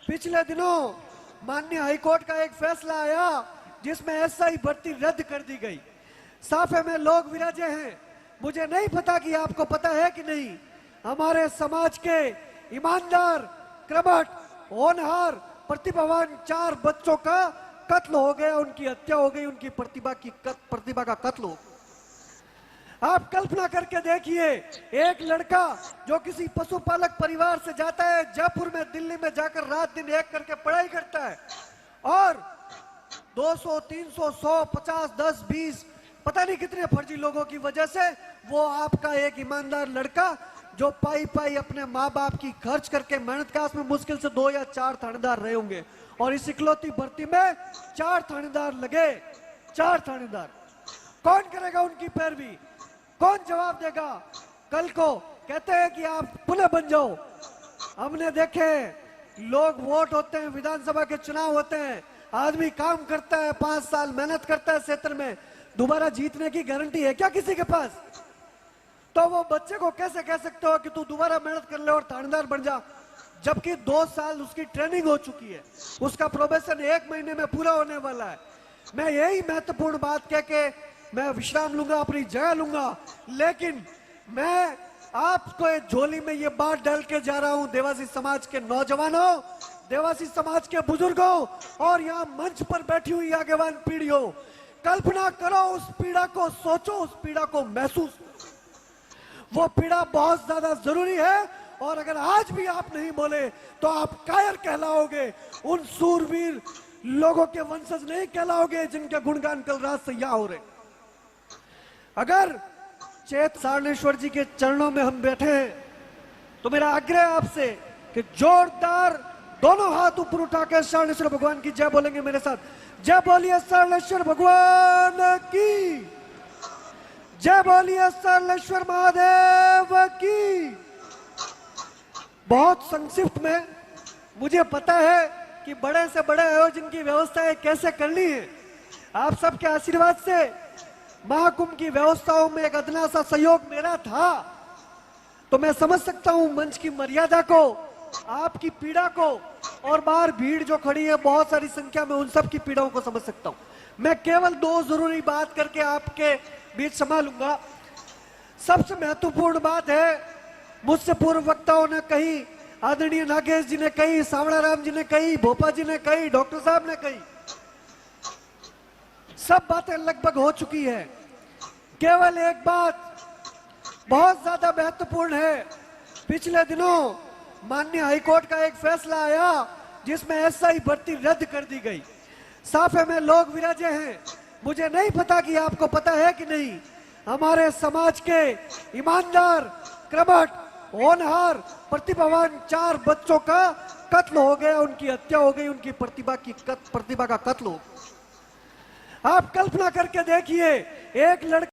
पिछले दिनों माननीय हाईकोर्ट का एक फैसला आया जिसमें एसआई भर्ती रद्द कर दी गई। साफे में लोग विराजे हैं। मुझे नहीं पता कि आपको पता है कि नहीं, हमारे समाज के ईमानदार, क्रमठ, होनहार, प्रतिभावान 4 बच्चों का कत्ल हो गया, उनकी हत्या हो गई, उनकी प्रतिभा का कत्ल हो। आप कल्पना करके देखिए, एक लड़का जो किसी पशुपालक परिवार से जाता है, जयपुर में, दिल्ली में जाकर रात दिन एक करके पढ़ाई करता है और 200, 300, 100, 50, 10, 20 पता नहीं कितने फर्जी लोगों की वजह से वो आपका एक ईमानदार लड़का जो पाई पाई अपने माँ बाप की खर्च करके मेहनत का, उसमें मुश्किल से 2 या 4 थानेदार रहे होंगे और इस इकलौती भर्ती में 4 थानेदार लगे। 4 थानेदार। कौन करेगा उनकी पैरवी? कौन जवाब देगा? कल को कहते हैं कि आप पुनः बन जाओ। हमने देखे लोग, वोट होते हैं, विधानसभा के चुनाव होते हैं, आदमी काम करता है, 5 साल मेहनत करता है क्षेत्र में, दोबारा जीतने की गारंटी है क्या किसी के पास? तो वो बच्चे को कैसे कह सकते हो कि तू दोबारा मेहनत कर ले और थानेदार बन जा, जबकि 2 साल उसकी ट्रेनिंग हो चुकी है, उसका प्रोबेशन 1 महीने में पूरा होने वाला है। मैं यही महत्वपूर्ण बात कह के मैं विश्राम लूंगा, अपनी जगह लूंगा, लेकिन मैं आपको एक झोली में ये बात डाल के जा रहा हूं, देवासी समाज के नौजवानों, देवासी समाज के बुजुर्गों और यहाँ मंच पर बैठी हुई आगेवान पीढ़ियों, कल्पना करो उस पीड़ा को, सोचो उस पीड़ा को, महसूस करो। वो पीड़ा बहुत ज्यादा जरूरी है और अगर आज भी आप नहीं बोले तो आप कायर कहलाओगे, उन सूरवीर लोगों के वंशज नहीं कहलाओगे जिनके गुणगान कल रात से यहाँ हो रहे। अगर चेत सारणेश्वर जी के चरणों में हम बैठे हैं तो मेरा आग्रह आपसे कि जोरदार दोनों हाथ ऊपर उठा के सारणेश्वर भगवान की जय बोलेंगे मेरे साथ। जय बोलिए सारणेश्वर भगवान की, जय बोलिए सारणेश्वर महादेव की। बहुत संक्षिप्त में, मुझे पता है कि बड़े से बड़े आयोजन की व्यवस्थाएं कैसे करनी है। आप सबके आशीर्वाद से महाकुंभ की व्यवस्थाओं में एक अदना सा सहयोग मेरा था, तो मैं समझ सकता हूं मंच की मर्यादा को, आपकी पीड़ा को, और बाहर भीड़ जो खड़ी है बहुत सारी संख्या में, उन सब की पीड़ाओं को समझ सकता हूं। मैं केवल 2 जरूरी बात करके आपके बीच संभालूंगा। सबसे महत्वपूर्ण बात है, मुझसे पूर्व वक्ताओं ने कही, आदरणीय नागेश जी ने कही, सावड़ा राम जी ने कही, भोपा जी ने कही, डॉक्टर साहब ने कही, सब बातें लगभग हो चुकी है। केवल एक बात बहुत ज्यादा महत्वपूर्ण है। पिछले दिनों माननीय हाईकोर्ट का एक फैसला आया जिसमें एसआई भर्ती रद्द कर दी गई। साफे में लोग विराजे हैं। मुझे नहीं पता कि आपको पता है कि नहीं, हमारे समाज के ईमानदार, क्रमठ, होनहार, प्रतिभावान 4 बच्चों का कत्ल हो गया, उनकी हत्या हो गई, उनकी प्रतिभा का कत्ल हो। आप कल्पना करके देखिए, एक लड़का